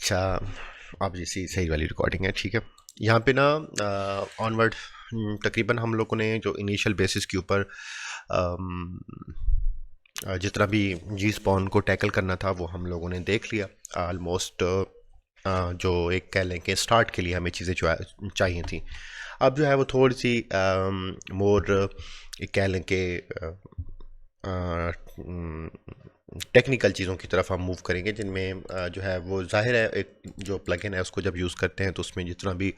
अच्छा, आप जैसी सही वाली रिकॉर्डिंग है, ठीक है। यहाँ पे ना ऑनवर्ड तकरीबन हम लोगों ने जो इनिशियल बेसिस के ऊपर जितना भी जी स्पॉन को टैकल करना था वो हम लोगों ने देख लिया ऑलमोस्ट। जो एक कह लें कि स्टार्ट के लिए हमें चीज़ें जो चाहिए थी, अब जो है वो थोड़ी सी मोर कह लें कि टेक्निकल चीज़ों की तरफ हम मूव करेंगे, जिनमें जो है वो जाहिर है एक जो प्लगइन है उसको जब यूज़ करते हैं तो उसमें जितना भी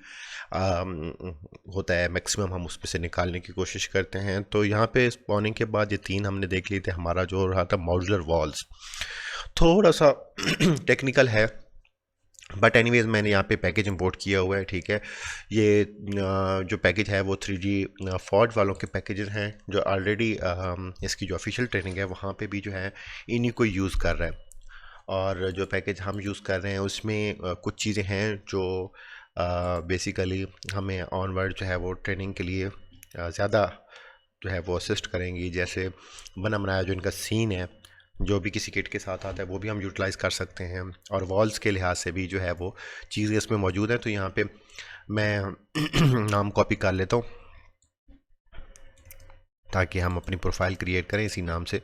होता है मैक्सिमम हम उसमें से निकालने की कोशिश करते हैं। तो यहाँ पे स्पॉनिंग के बाद ये तीन हमने देख लिए थे। हमारा जो रहा था मॉड्यूलर वॉल्स, थोड़ा सा टेक्निकल है, बट एनीवेज मैंने यहाँ पे पैकेज इंपोर्ट किया हुआ है, ठीक है। ये जो पैकेज है वो 3D फॉर्ज वालों के पैकेजेस हैं जो ऑलरेडी इसकी जो ऑफिशियल ट्रेनिंग है वहाँ पे भी जो है इन्हीं को यूज़ कर रहा है। और जो पैकेज हम यूज़ कर रहे हैं उसमें कुछ चीज़ें हैं जो बेसिकली हमें ऑनवर्ड जो है वो ट्रेनिंग के लिए ज़्यादा जो है वो असिस्ट करेंगी। जैसे बना बनाया जो इनका सीन है, जो भी किसी किट के साथ आता है वो भी हम यूटिलाइज़ कर सकते हैं, और वॉल्स के लिहाज से भी जो है वो चीज़ें इसमें मौजूद हैं। तो यहाँ पे मैं नाम कॉपी कर लेता हूँ ताकि हम अपनी प्रोफाइल क्रिएट करें इसी नाम से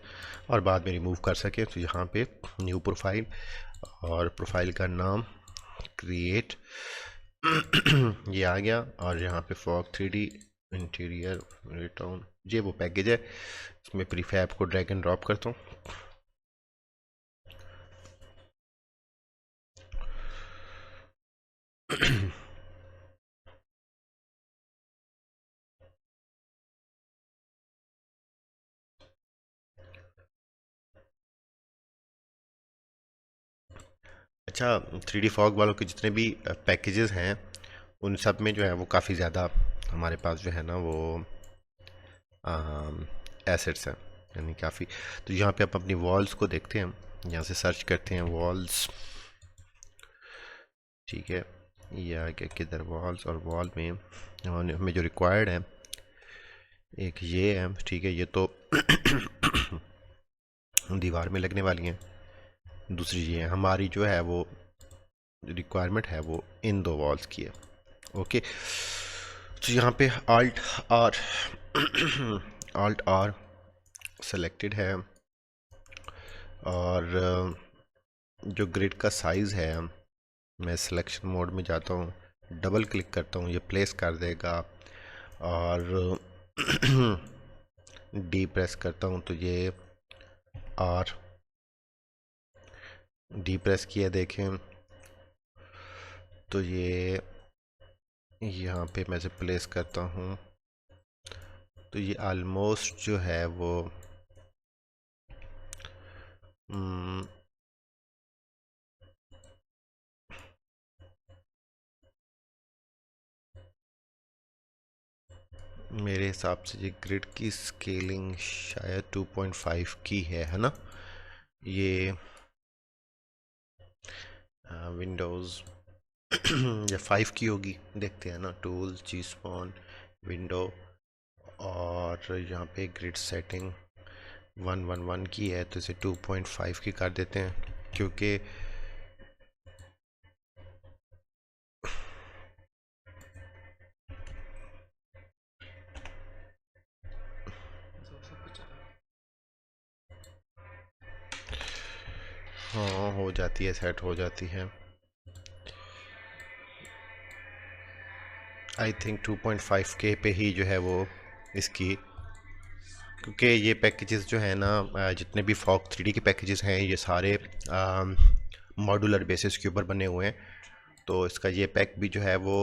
और बाद में रिमूव कर सकें। तो यहाँ पे न्यू प्रोफाइल, और प्रोफाइल का नाम क्रिएट ये आ गया। और यहाँ पे फॉग 3D इंटीरियर रिटर्न, ये वो पैकेज है। इसमें प्रीफैब को ड्रैग एंड ड्रॉप करता हूँ। अच्छा, 3D फॉग वालों के जितने भी पैकेजेस हैं उन सब में जो है वो काफ़ी ज़्यादा हमारे पास जो है ना वो एसेट्स हैं, यानी काफ़ी। तो यहाँ पे आप अपनी वॉल्स को देखते हैं, यहाँ से सर्च करते हैं वॉल्स, ठीक है। या क्या किधर वॉल्स, और वॉल में हमें जो रिक्वायर्ड है एक ये है, ठीक है। ये तो दीवार में लगने वाली हैं। दूसरी ये है हमारी जो है वो रिक्वायरमेंट है वो इन दो वॉल्स की है, ओके। तो यहाँ पे आल्ट आर सेलेक्टेड है, और जो ग्रिड का साइज़ है मैं सिलेक्शन मोड में जाता हूँ, डबल क्लिक करता हूँ, ये प्लेस कर देगा। और डी प्रेस करता हूँ तो ये आर डी प्रेस किया, देखें तो ये यहाँ पे मैं से प्लेस करता हूँ तो ये ऑलमोस्ट जो है वो मेरे हिसाब से ये ग्रिड की स्केलिंग शायद 2.5 की है ना। ये विंडोज़ या 5 की होगी, देखते हैं ना। टूल्स, जी स्पॉन, विंडो, और यहाँ पे ग्रिड सेटिंग 111 की है तो इसे 2.5 की कर देते हैं, क्योंकि हाँ हो जाती है, सेट हो जाती है। आई थिंक 2.5 के पे ही जो है वो इसकी, क्योंकि ये पैकेजेस जो है ना जितने भी फॉग 3D के पैकेजेस हैं ये सारे मॉड्यूलर बेसिस के ऊपर बने हुए हैं। तो इसका ये पैक भी जो है वो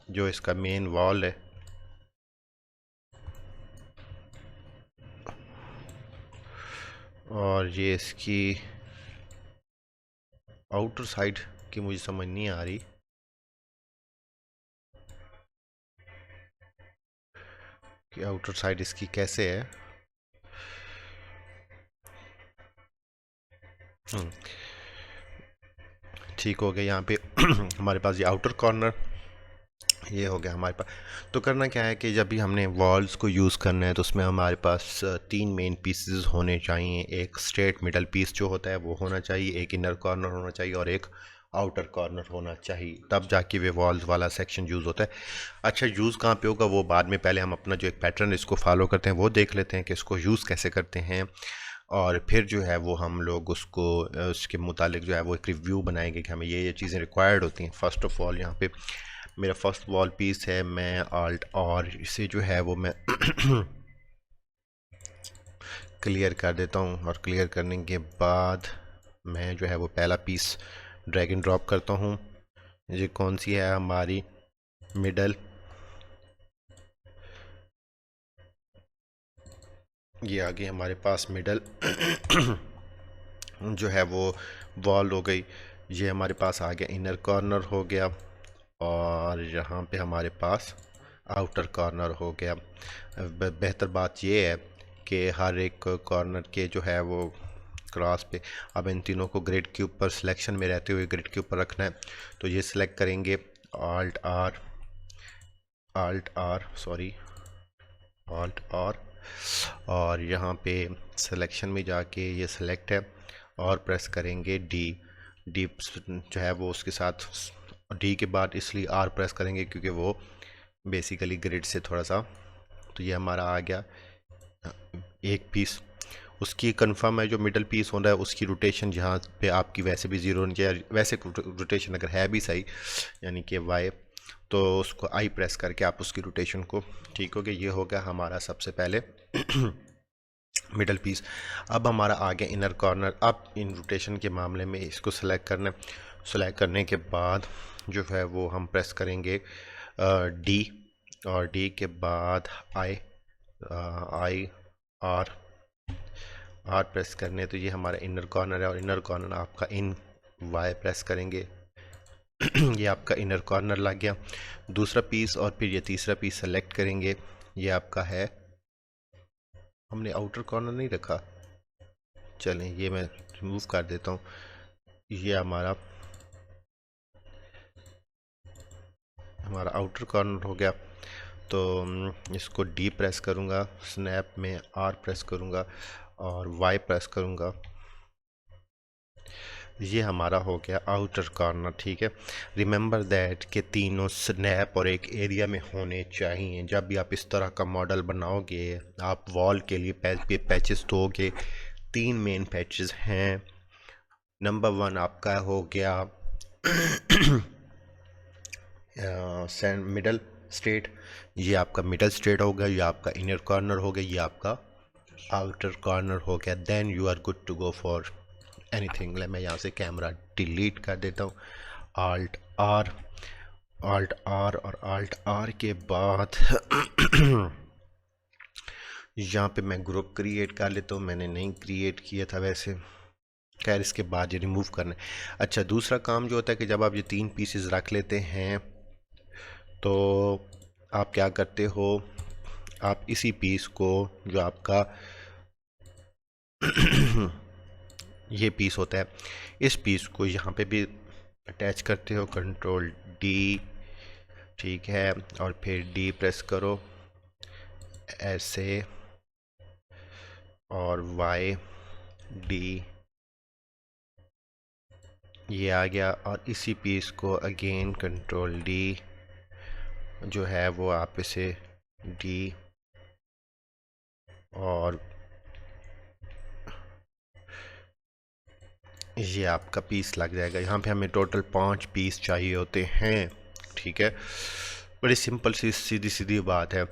जो इसका मेन वॉल है और ये इसकी आउटर साइड की मुझे समझ नहीं आ रही कि आउटर साइड इसकी कैसे है। ठीक हो गया। यहाँ पे हमारे पास ये आउटर कॉर्नर ये हो गया हमारे पास। तो करना क्या है कि जब भी हमने वॉल्स को यूज़ करना है तो उसमें हमारे पास तीन मेन पीसेस होने चाहिए। एक स्ट्रेट मिडल पीस जो होता है वो होना चाहिए, एक इनर कॉर्नर होना चाहिए, और एक आउटर कॉर्नर होना चाहिए, तब जाके वे वॉल्स वाला सेक्शन यूज़ होता है। अच्छा, यूज़ कहाँ पे होगा वो बाद में, पहले हम अपना जो एक पैटर्न है इसको फॉलो करते हैं, वो देख लेते हैं कि इसको यूज़ कैसे करते हैं, और फिर जो है वो हम लोग उसको उसके मुतालिक जो है वो एक रिव्यू बनाएंगे कि हमें ये चीज़ें रिक्वायर्ड होती हैं। फ़र्स्ट ऑफ़ ऑल यहाँ पे मेरा फर्स्ट वॉल पीस है, मैं आल्ट और इसे जो है वो मैं क्लियर कर देता हूँ, और क्लियर करने के बाद मैं जो है वो पहला पीस ड्रैग एंड ड्रॉप करता हूँ। ये कौन सी है हमारी मिडल, ये आ गई हमारे पास मिडल जो है वो वॉल हो गई। ये हमारे पास आ गया इनर कॉर्नर हो गया, और यहाँ पे हमारे पास आउटर कॉर्नर हो गया। बेहतर बात ये है कि हर एक कॉर्नर के जो है वो क्रॉस पे, अब इन तीनों को ग्रिड के ऊपर सिलेक्शन में रहते हुए ग्रिड के ऊपर रखना है, तो ये सिलेक्ट करेंगे alt R sorry alt R, और यहाँ पे सिलेक्शन में जाके ये सिलेक्ट है, और प्रेस करेंगे डी। डी जो है वो उसके साथ डी के बाद इसलिए आर प्रेस करेंगे क्योंकि वो बेसिकली ग्रिड से थोड़ा सा, तो ये हमारा आ गया एक पीस। उसकी कंफर्म है जो मिडल पीस होना है उसकी रोटेशन जहाँ पे आपकी वैसे भी ज़ीरो होनी चाहिए, वैसे रोटेशन अगर है भी सही यानी कि वाई, तो उसको आई प्रेस करके आप उसकी रोटेशन को ठीक हो गया। ये हो गया हमारा सबसे पहले मिडल पीस। अब हमारा आ गया इनर कॉर्नर। अब इन रोटेशन के मामले में इसको सेलेक्ट करना, सेलेक्ट करने के बाद जो है वो हम प्रेस करेंगे डी, और डी के बाद आई आर प्रेस करने, तो ये हमारा इनर कॉर्नर है, और इनर कॉर्नर आपका इन वाई प्रेस करेंगे ये आपका इनर कॉर्नर लग गया। दूसरा पीस और फिर ये तीसरा पीस सेलेक्ट करेंगे, ये आपका है, हमने आउटर कॉर्नर नहीं रखा, चलें ये मैं रिमूव कर देता हूँ। ये हमारा आउटर कॉर्नर हो गया। तो इसको डी प्रेस करूँगा, स्नैप में आर प्रेस करूँगा और वाई प्रेस करूँगा, ये हमारा हो गया आउटर कॉर्नर। ठीक है, रिमेंबर दैट कि तीनों स्नैप और एक एरिया में होने चाहिए। जब भी आप इस तरह का मॉडल बनाओगे, आप वॉल के लिए पैचेस दोगे, तीन मेन पैचेस हैं। नंबर वन आपका हो गया मिडल स्टेट, ये आपका मिडल स्टेट हो गया, ये आपका इनर कॉर्नर हो गया, ये आपका आउटर कॉर्नर हो गया। Then you are good to go for anything. मैं यहाँ से कैमरा डिलीट कर देता हूँ, आल्ट आर और आल्ट आर के बाद यहाँ पे मैं ग्रुप क्रिएट कर लेता हूँ, मैंने नहीं क्रिएट किया था वैसे, खैर इसके बाद ये रिमूव करना है। अच्छा, दूसरा काम जो होता है कि जब आप ये तीन पीसेस रख लेते हैं तो आप क्या करते हो, आप इसी पीस को जो आपका ये पीस होता है, इस पीस को यहाँ पे भी अटैच करते हो, कंट्रोल डी, ठीक है, और फिर डी प्रेस करो ऐसे, और वाई डी, ये आ गया। और इसी पीस को अगेन कंट्रोल डी जो है वो आप इसे डी, और ये आपका पीस लग जाएगा। यहाँ पे हमें टोटल 5 पीस चाहिए होते हैं। ठीक है, बड़ी सिंपल सी सीधी सीधी बात है।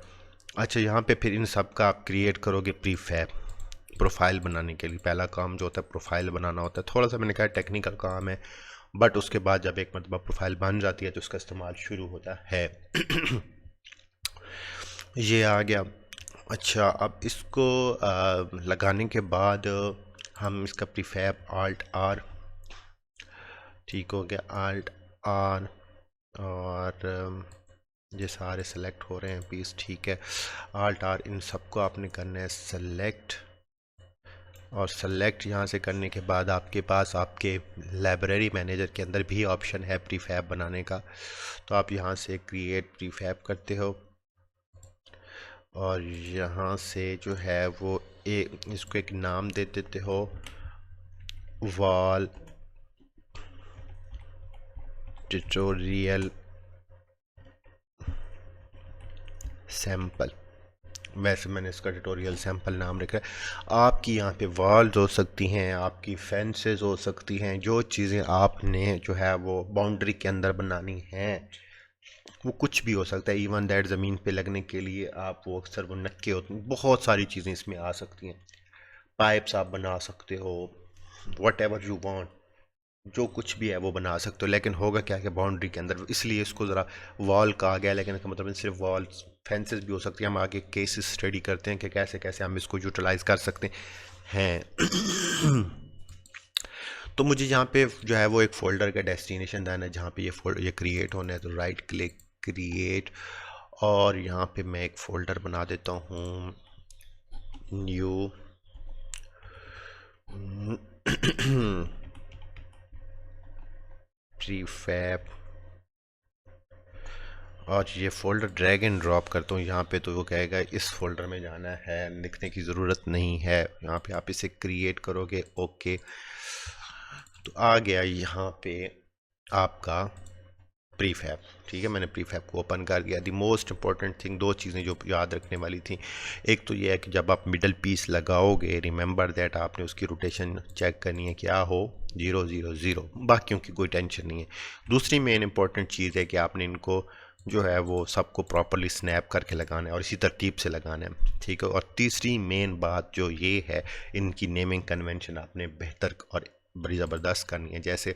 अच्छा, यहाँ पे फिर इन सब का आप क्रिएट करोगे प्रीफैब, प्रोफाइल बनाने के लिए पहला काम जो होता है प्रोफाइल बनाना होता है। थोड़ा सा मैंने कहा टेक्निकल काम है, बट उसके बाद जब एक मतलब प्रोफाइल बन जाती है तो उसका इस्तेमाल शुरू होता है ये आ गया। अच्छा, अब इसको लगाने के बाद हम इसका प्रीफैब आल्ट आर, ठीक हो गया, आल्ट आर, और ये सारे सेलेक्ट हो रहे हैं पीस, ठीक है। आल्ट आर, इन सबको आपने करना है सेलेक्ट, और सेलेक्ट यहाँ से करने के बाद आपके पास आपके लाइब्रेरी मैनेजर के अंदर भी ऑप्शन है प्रीफैब बनाने का, तो आप यहाँ से क्रिएट प्रीफैब करते हो, और यहाँ से जो है वो इसको एक नाम दे देते हो, वॉल ट्यूटोरियल सैम्पल, वैसे मैंने इसका ट्यूटोरियल सैम्पल नाम रखा है। आपकी यहाँ पे वॉल्स हो सकती हैं, आपकी फेंसेस हो सकती हैं, जो चीज़ें आपने जो है वो बाउंड्री के अंदर बनानी हैं वो कुछ भी हो सकता है। इवन दैट ज़मीन पे लगने के लिए आप वो अक्सर वो नक्के होते हैं, बहुत सारी चीज़ें इसमें आ सकती हैं। पाइप्स आप बना सकते हो, वट एवर यू वांट, जो कुछ भी है वो बना सकते हो। लेकिन होगा क्या कि बाउंड्री के अंदर, इसलिए इसको ज़रा वॉल कहा गया। लेकिन इसका मतलब सिर्फ वॉल, फेंसेस भी हो सकती है। हम आगे केसेस स्टडी करते हैं कि कैसे कैसे हम इसको यूटिलाइज कर सकते हैं। तो मुझे यहाँ पे जो है वो एक फ़ोल्डर का डेस्टिनेशन देना है जहाँ पे ये फोल्डर ये क्रिएट होना है। तो राइट क्लिक क्रिएट, और यहाँ पे मैं एक फ़ोल्डर बना देता हूँ, न्यू प्रीफैब, और ये फ़ोल्डर ड्रैग एंड ड्रॉप करता हूँ यहाँ पे। तो वो कहेगा इस फोल्डर में जाना है, लिखने की ज़रूरत नहीं है। यहाँ पे आप इसे क्रिएट करोगे, ओके, तो आ गया यहाँ पे आपका प्रीफैब। ठीक है, मैंने प्रीफैब को ओपन कर दिया। दी मोस्ट इंपॉर्टेंट थिंग, दो चीज़ें जो याद रखने वाली थी, एक तो ये है कि जब आप मिडल पीस लगाओगे, रिमेंबर दैट आपने उसकी रोटेशन चेक करनी है क्या हो, 0 0 0, बाकियों की कोई टेंशन नहीं है। दूसरी मेन इंपॉर्टेंट चीज़ है कि आपने इनको जो है वो सबको प्रॉपरली स्नैप करके लगाना है और इसी तरतीब से लगाना है। ठीक है, और तीसरी मेन बात जो ये है, इनकी नेमिंग कन्वेंशन आपने बेहतर और बड़ी ज़बरदस्त करनी है। जैसे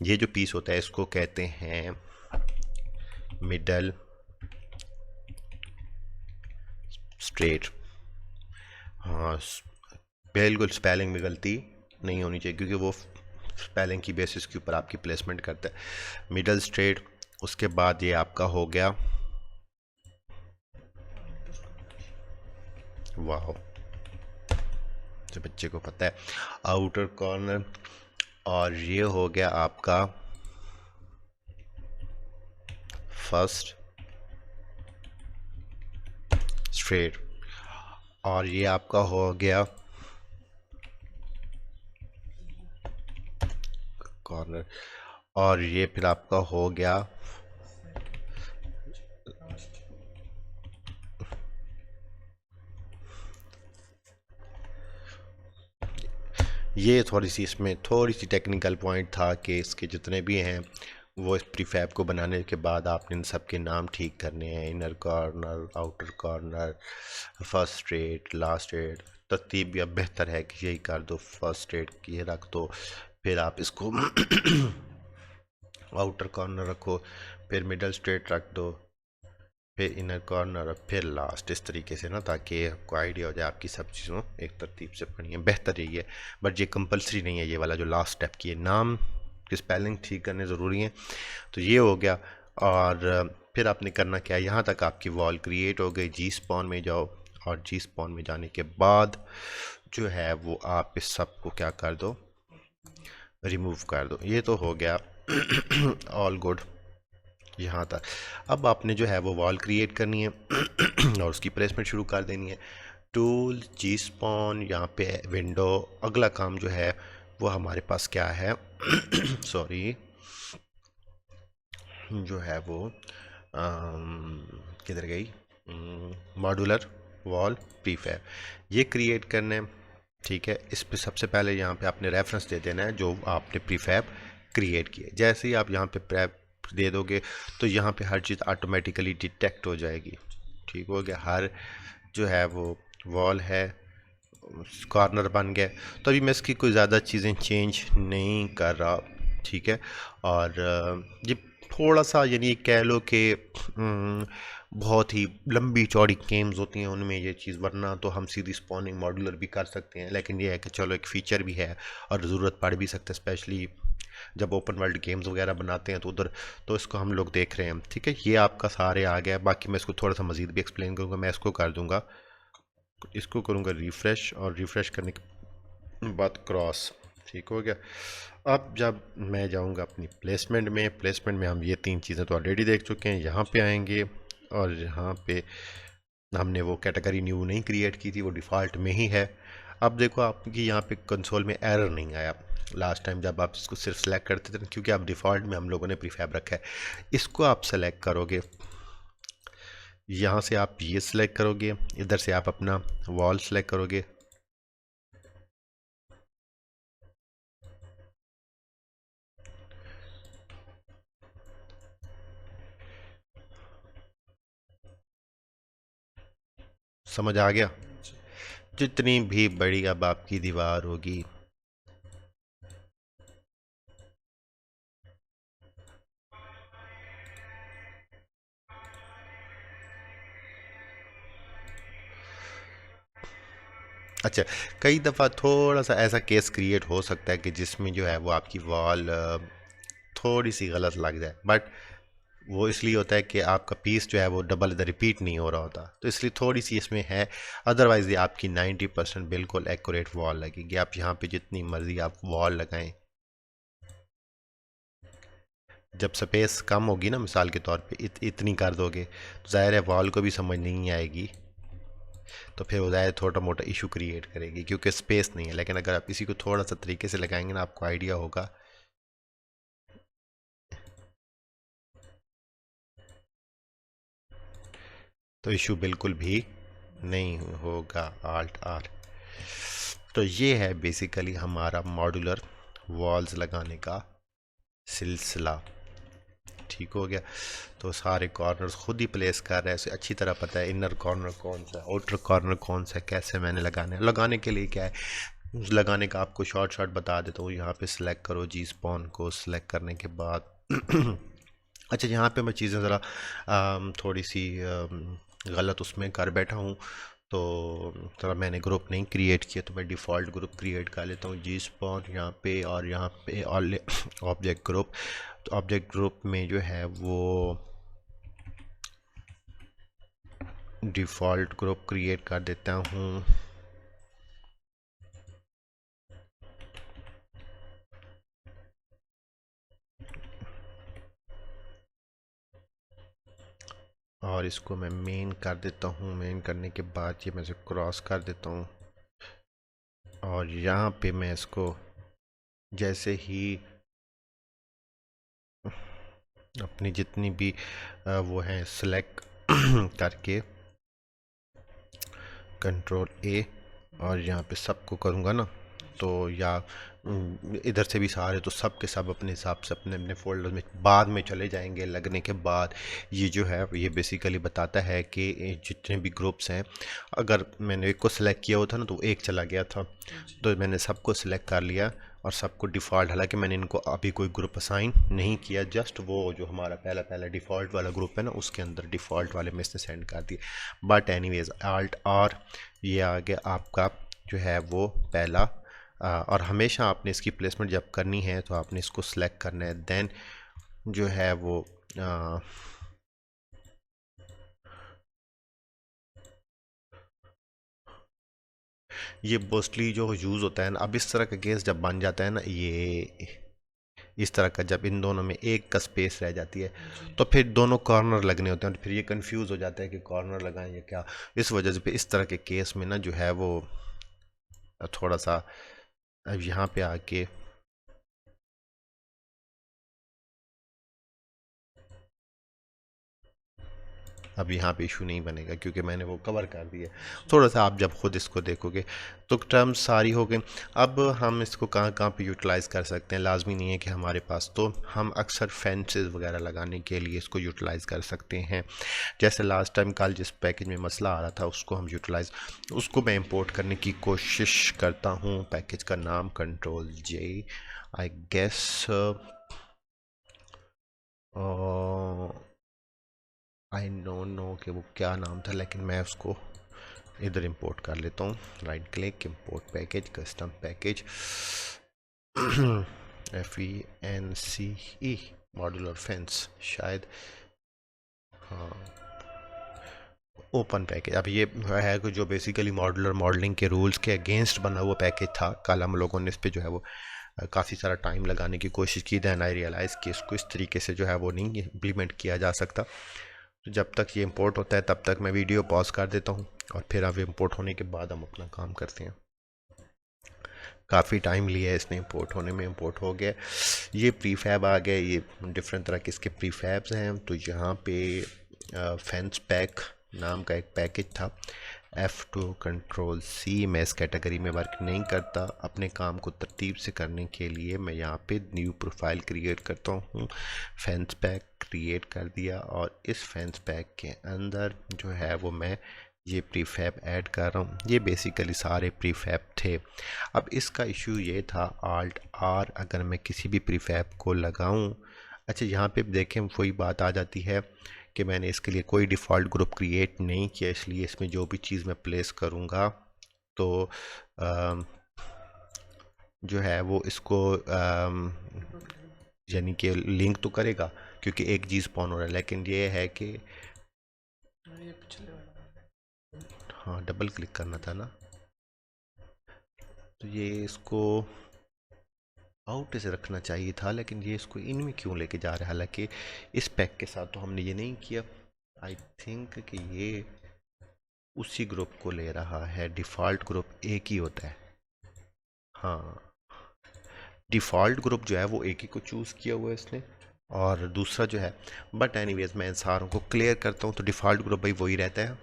ये जो पीस होता है इसको कहते हैं मिडल स्ट्रेट। हाँ, बिल्कुल स्पेलिंग में गलती नहीं होनी चाहिए, क्योंकि वो स्पेलिंग की बेसिस के ऊपर आपकी प्लेसमेंट करता है। मिडल स्ट्रेट, उसके बाद ये आपका हो गया, वाह, जो बच्चे को पता है, आउटर कॉर्नर, और ये हो गया आपका फर्स्ट स्ट्रेट, और ये आपका हो गया कॉर्नर, और ये फिर आपका हो गया ये थोड़ी सी, इसमें थोड़ी सी टेक्निकल पॉइंट था कि इसके जितने भी हैं वो इस प्रीफैब को बनाने के बाद आपने इन सब के नाम ठीक करने हैं। Inner corner, outer corner, first straight, last straight. तरतीब भी अब बेहतर है कि यही कर दो, फर्स्ट स्ट्रेट ये रख दो, फिर आप इसको आउटर कॉर्नर रखो, फिर मिडल स्ट्रेट रख दो, फिर इनर कॉर्नर और फिर लास्ट, इस तरीके से ना, ताकि आपको आइडिया हो जाए आपकी सब चीज़ों एक तरतीब से पढ़नी है। बेहतर यही है, बट ये कंपलसरी नहीं है ये वाला जो लास्ट स्टेप की है। नाम की स्पेलिंग ठीक करने ज़रूरी है। तो ये हो गया, और फिर आपने करना क्या है, यहाँ तक आपकी वॉल क्रिएट हो गई। जी स्पॉन में जाओ, और जी स्पॉन में जाने के बाद जो है वो आप इस सब को क्या कर दो, रिमूव कर दो। ये तो हो गया ऑल गुड यहाँ तक। अब आपने जो है वो वॉल क्रिएट करनी है और उसकी प्लेसमेंट शुरू कर देनी है। टूल, जी स्पॉन, यहाँ पे विंडो। अगला काम जो है वो हमारे पास क्या है सॉरी, जो है वो किधर गई, मॉड्यूलर वॉल प्रीफैब, ये क्रिएट करना है। ठीक है, इस पे सबसे पहले यहाँ पे आपने रेफरेंस दे देना है जो आपने प्रीफैब क्रिएट किए। जैसे ही आप यहाँ पे प्रेप दे दोगे तो यहाँ पे हर चीज़ ऑटोमेटिकली डिटेक्ट हो जाएगी। ठीक हो गया, हर जो है वो वॉल है कॉर्नर बन गया। तो अभी मैं इसकी कोई ज़्यादा चीज़ें चेंज नहीं कर रहा। ठीक है, और ये थोड़ा सा, यानी कह लो कि बहुत ही लंबी चौड़ी गेम्स होती हैं उनमें ये चीज़, वरना तो हम सीधी स्पॉनिंग मॉड्यूलर भी कर सकते हैं। लेकिन ये है कि चलो एक फ़ीचर भी है और ज़रूरत पड़ भी सकता है, स्पेशली जब ओपन वर्ल्ड गेम्स वगैरह बनाते हैं तो उधर तो इसको हम लोग देख रहे हैं। ठीक है, ये आपका सारे आ गया। बाकी मैं इसको थोड़ा सा मज़ीद भी एक्सप्लेन करूँगा। मैं इसको कर दूँगा, इसको करूँगा रिफ़्रेश, और रिफ़्रेश करने के बाद क्रॉस। ठीक हो गया। अब जब मैं जाऊंगा अपनी प्लेसमेंट में हम ये तीन चीज़ें तो ऑलरेडी देख चुके हैं। यहाँ पे आएंगे और यहाँ पे हमने वो कैटेगरी न्यू नहीं क्रिएट की थी, वो डिफ़ॉल्ट में ही है। अब देखो आपकी यहाँ पे कंसोल में एरर नहीं आया। लास्ट टाइम जब आप इसको सिर्फ सेलेक्ट करते थे, क्योंकि आप डिफ़ॉल्ट में हम लोगों ने प्रीफैब रखा है, इसको आप सेलेक्ट करोगे, यहाँ से आप ये सिलेक्ट करोगे, इधर से आप अपना वॉल सेलेक्ट करोगे, समझ आ गया? जितनी भी बड़ी अब आपकी दीवार होगी, अच्छा, कई दफ़ा थोड़ा सा ऐसा केस क्रिएट हो सकता है कि जिसमें जो है वो आपकी वॉल थोड़ी सी गलत लग जाए, बट वो इसलिए होता है कि आपका पीस जो है वो डबल इधर रिपीट नहीं हो रहा होता, तो इसलिए थोड़ी सी इसमें है। अदरवाइज़ ये आपकी 90% बिल्कुल एक्यूरेट वॉल लगेगी। आप यहाँ पे जितनी मर्ज़ी आप वॉल लगाएं, जब स्पेस कम होगी ना, मिसाल के तौर पे इतनी कर दोगे तो ज़ाहिर है वॉल को भी समझ नहीं आएगी, तो फिर वो ज़ाहिर छोटा मोटा इशू क्रिएट करेगी क्योंकि स्पेस नहीं है। लेकिन अगर आप इसी को थोड़ा सा तरीके से लगाएंगे ना, आपको आइडिया होगा, तो इशू बिल्कुल भी नहीं होगा। Alt R. तो ये है बेसिकली हमारा मॉड्यूलर वॉल्स लगाने का सिलसिला। ठीक हो गया। तो सारे कॉर्नर्स खुद ही प्लेस कर रहे हैं, उसे अच्छी तरह पता है इनर कॉर्नर कौन सा है, आउटर कॉर्नर कौन सा है, कैसे मैंने लगाना है। लगाने के लिए क्या है, लगाने का आपको शॉर्ट बता देता हूँ। यहाँ पे सिलेक्ट करो जी स्पॉन को, सिलेक्ट करने के बाद अच्छा, यहाँ पे मैं चीज़ें ज़रा थोड़ी सी गलत उसमें कर बैठा हूँ, तो थोड़ा मैंने ग्रुप नहीं क्रिएट किया, तो मैं डिफ़ॉल्ट ग्रुप क्रिएट कर लेता हूँ जी स्पॉन यहाँ पे, और यहाँ पे ऑब्जेक्ट ग्रुप। तो ऑब्जेक्ट ग्रुप में जो है वो डिफ़ॉल्ट ग्रुप क्रिएट कर देता हूँ। और इसको मैं मेन कर देता हूँ। मेन करने के बाद ये मैं इसे क्रॉस कर देता हूँ, और यहाँ पे मैं इसको जैसे ही अपनी जितनी भी वो हैं सिलेक्ट करके कंट्रोल ए, और यहाँ पे सबको करूँगा ना, तो या इधर से भी सारे, तो सब के सब अपने हिसाब से अपने अपने फोल्डर में बाद में चले जाएंगे लगने के बाद। ये जो है ये बेसिकली बताता है कि जितने भी ग्रुप्स हैं, अगर मैंने एक को सिलेक्ट किया हुआ था ना तो एक चला गया था, तो मैंने सबको सिलेक्ट कर लिया और सबको डिफ़ॉल्ट, हालांकि मैंने इनको अभी कोई ग्रुप असाइन नहीं किया, जस्ट वो जो हमारा पहला पहला डिफ़ॉल्ट वाला ग्रुप है ना, उसके अंदर डिफ़ॉल्ट वाले में इसने सेंड कर दिया। बट एनीवेज आल्ट आर, ये आ गया आपका जो है वो पहला। और हमेशा आपने इसकी प्लेसमेंट जब करनी है तो आपने इसको सिलेक्ट करना है, देन जो है वो ये मोस्टली जो यूज़ होता है ना, अब इस तरह का केस जब बन जाता है ना, ये इस तरह का, जब इन दोनों में एक का स्पेस रह जाती है तो फिर दोनों कॉर्नर लगने होते हैं, तो फिर ये कंफ्यूज हो जाता है कि कॉर्नर लगाएं या क्या। इस वजह से इस तरह के केस में ना जो है वो थोड़ा सा अब यहाँ पे आके अब यहाँ पे इशू नहीं बनेगा क्योंकि मैंने वो कवर कर दिया। थोड़ा सा आप जब खुद इसको देखोगे तो टर्म्स सारी हो गई। अब हम इसको कहाँ कहाँ पे यूटिलाइज़ कर सकते हैं, लाजमी नहीं है कि हमारे पास, तो हम अक्सर फेंसेस वगैरह लगाने के लिए इसको यूटिलाइज़ कर सकते हैं। जैसे लास्ट टाइम कल जिस पैकेज में मसला आ रहा था उसको हम यूटिलाइज़, उसको मैं इंपोर्ट करने की कोशिश करता हूँ। पैकेज का नाम control J, I guess I don't know कि वो क्या नाम था, लेकिन मैं उसको इधर इंपोर्ट कर लेता हूँ। Right click, import package, custom package, FENCE, modular fence शायद, हाँ, ओपन पैकेज। अब ये है कि जो बेसिकली मॉड्यूलर मॉडलिंग के रूल्स के अगेंस्ट बना हुआ पैकेज था। कल हम लोगों ने इस पर जो है वो काफ़ी सारा टाइम लगाने की कोशिश की, दैन आई रियलाइज़ कि इसको इस तरीके से जो है वो नहीं इम्प्लीमेंट किया जा सकता। तो जब तक ये इंपोर्ट होता है तब तक मैं वीडियो पॉज कर देता हूँ, और फिर अब इंपोर्ट होने के बाद हम अपना काम करते हैं। काफ़ी टाइम लिया है इसने इंपोर्ट होने में। इंपोर्ट हो गया, ये प्रीफैब आ गया। ये डिफरेंट तरह के इसके प्रीफैब्स हैं। तो यहाँ पे फेंस पैक नाम का एक पैकेज था, F2 कंट्रोल C। मैं इस कैटेगरी में वर्क नहीं करता। अपने काम को तरतीब से करने के लिए मैं यहाँ पे न्यू प्रोफाइल क्रिएट करता हूँ। फेंस पैक क्रिएट कर दिया और इस फेंस पैक के अंदर जो है वो मैं ये प्रीफैब ऐड कर रहा हूँ। ये बेसिकली सारे प्रीफैब थे। अब इसका इशू ये था, Alt R अगर मैं किसी भी प्रीफैब को लगाऊं, अच्छा यहाँ पे देखें वही बात आ जाती है कि मैंने इसके लिए कोई डिफ़ॉल्ट ग्रुप क्रिएट नहीं किया, इसलिए इसमें जो भी चीज़ मैं प्लेस करूँगा तो जो है वो इसको यानी कि लिंक तो करेगा क्योंकि एक चीज़ स्पॉन हो रहा है। लेकिन ये है कि हाँ डबल क्लिक करना था ना, तो ये इसको आउट से रखना चाहिए था, लेकिन ये इसको इन में क्यों लेके जा रहा है। हालांकि इस पैक के साथ तो हमने ये नहीं किया। आई थिंक कि ये उसी ग्रुप को ले रहा है। डिफ़ॉल्ट ग्रुप एक ही होता है। हाँ, डिफ़ॉल्ट ग्रुप जो है वो एक ही को चूज़ किया हुआ है इसने, और दूसरा जो है, बट एनीवेज मैं इन सारों को क्लियर करता हूँ। तो डिफ़ॉल्ट ग्रुप भाई वही रहता है,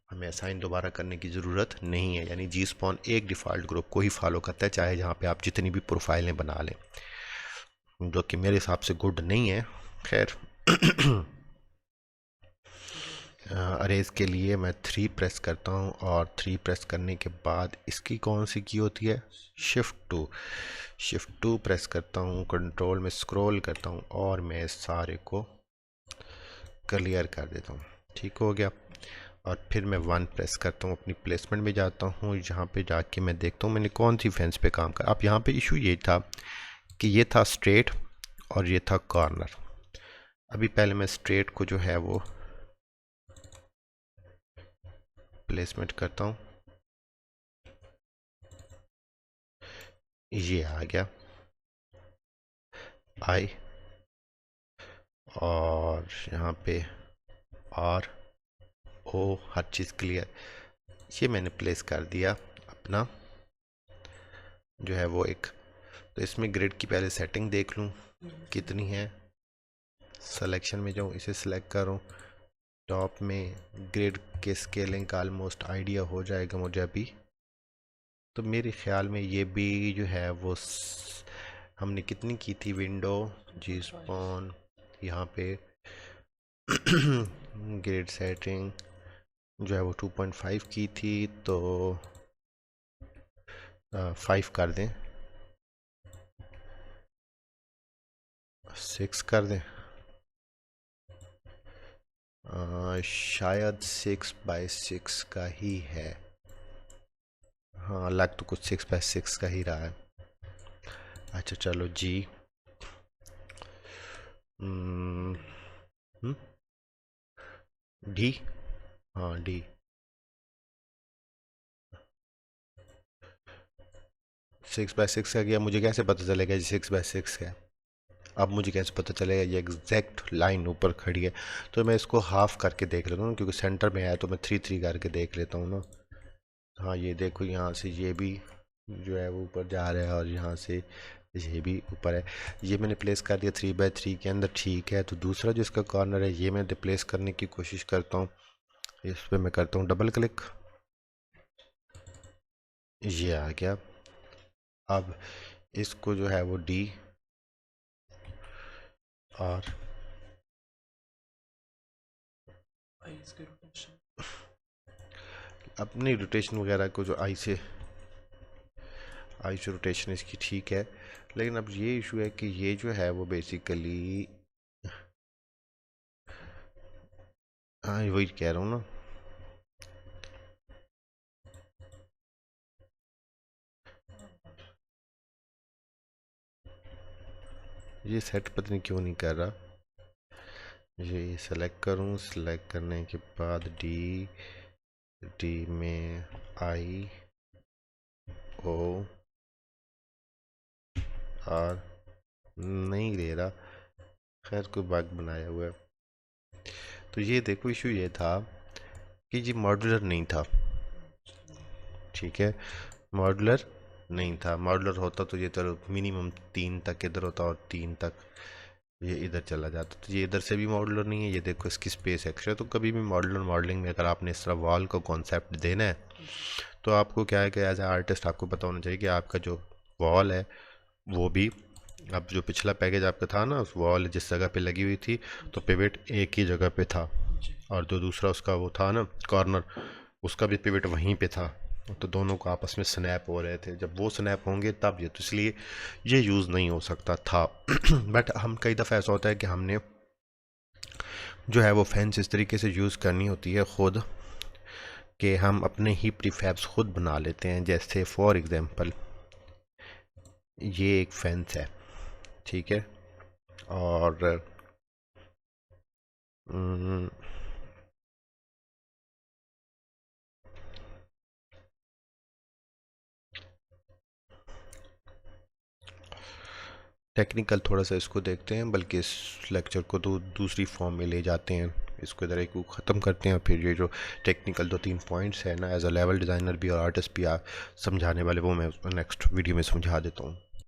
हमें असाइन दोबारा करने की ज़रूरत नहीं है। यानी जी स्पॉन एक डिफ़ॉल्ट ग्रुप को ही फॉलो करता है, चाहे जहाँ पे आप जितनी भी प्रोफाइलें बना लें, जो कि मेरे हिसाब से गुड नहीं है। खैर अरेज के लिए मैं 3 प्रेस करता हूँ और 3 प्रेस करने के बाद इसकी कौन सी की होती है, शिफ्ट 2 प्रेस करता हूँ, कंट्रोल में स्क्रॉल करता हूँ और मैं सारे को क्लियर कर देता हूँ। ठीक हो गया। और फिर मैं 1 प्रेस करता हूँ, अपनी प्लेसमेंट में जाता हूँ। यहाँ पे जाके मैं देखता हूँ मैंने कौन सी फेंस पे काम कर। अब यहाँ पे इशू ये था कि ये था स्ट्रेट और ये था कॉर्नर। अभी पहले मैं स्ट्रेट को जो है वो प्लेसमेंट करता हूँ, ये आ गया आई, और यहाँ पे आर ओ हर चीज़ क्लियर। ये मैंने प्लेस कर दिया अपना जो है वो एक। तो इसमें ग्रिड की पहले सेटिंग देख लूँ कितनी है। सिलेक्शन में जाऊँ, इसे सिलेक्ट करूँ, टॉप में ग्रिड के स्केलिंग का ऑलमोस्ट आइडिया हो जाएगा मुझे अभी। तो मेरे ख्याल में ये भी जो है वो हमने कितनी की थी विंडो जी स्पॉन, यहाँ पे ग्रिड सेटिंग जो है वो 2.5 की थी, तो 5 कर दें, 6 कर दें। शायद 6x6 का ही है। हाँ लग तो कुछ 6x6 का ही रहा है। अच्छा चलो जी, डी, हाँ डी 6x6 का गया। मुझे कैसे पता चलेगा जी 6x6 का है? अब मुझे कैसे पता चलेगा? ये एग्जैक्ट लाइन ऊपर खड़ी है। तो मैं इसको हाफ करके देख लेता हूँ क्योंकि सेंटर में आया, तो मैं 3 3 करके देख लेता हूँ ना। हाँ ये देखो, यहाँ से ये भी जो है वो ऊपर जा रहा है और यहाँ से ये भी ऊपर है। ये मैंने प्लेस कर दिया 3x3 के अंदर, ठीक है। तो दूसरा जो इसका कॉर्नर है ये मैं रिप्लेस करने की कोशिश करता हूँ। इस पर मैं करता हूँ डबल क्लिक, ये आ गया। अब इसको जो है वो डी और अपनी रोटेशन वगैरह को जो आई से रोटेशन इसकी ठीक है। लेकिन अब ये इशू है कि ये जो है वो बेसिकली, हाँ वही कह रहा हूँ ना, ये सेट पता नहीं क्यों नहीं कर रहा। ये सेलेक्ट करूँ, सेलेक्ट करने के बाद डी, डी में आई ओ आर नहीं ले रहा। खैर कोई बग बनाया हुआ है। तो ये देखो इशू ये था कि ये मॉड्यूलर नहीं था, ठीक है। मॉडुलर नहीं था। मॉडुलर होता तो ये तो मिनिमम 3 तक इधर होता और 3 तक ये इधर चला जाता। तो ये इधर से भी मॉडुलर नहीं है। ये देखो इसकी स्पेस एक्स्ट्रा। तो कभी भी मॉडुलर मॉडलिंग में अगर आपने इस तरह वॉल को कॉन्सेप्ट देना है तो आपको क्या है कि एज ए आर्टिस्ट आपको पता होना चाहिए कि आपका जो वॉल है वो भी, अब जो पिछला पैकेज आपका था ना, उस वॉल जिस जगह पे लगी हुई थी तो पिवट एक ही जगह पे था, और जो दूसरा उसका वो था ना कॉर्नर, उसका भी पिवट वहीं पे था। तो दोनों को आपस में स्नैप हो रहे थे। जब वो स्नैप होंगे तब ये, तो इसलिए ये यूज़ नहीं हो सकता था। बट हम कई दफ़ा ऐसा होता है कि हमने जो है वो फैंस इस तरीके से यूज़ करनी होती है ख़ुद, कि हम अपने ही प्रीफैब्स खुद बना लेते हैं। जैसे फॉर एग्ज़ाम्पल ये एक फेंस है, ठीक है, और टेक्निकल थोड़ा सा इसको देखते हैं, बल्कि इस लेक्चर को तो दूसरी फॉर्म में ले जाते हैं। इसको इधर एक ख़त्म करते हैं, फिर ये जो टेक्निकल 2-3 पॉइंट्स है ना, एज अ लेवल डिज़ाइनर भी और आर्टिस्ट भी समझाने वाले, वो मैं नेक्स्ट वीडियो में समझा देता हूँ।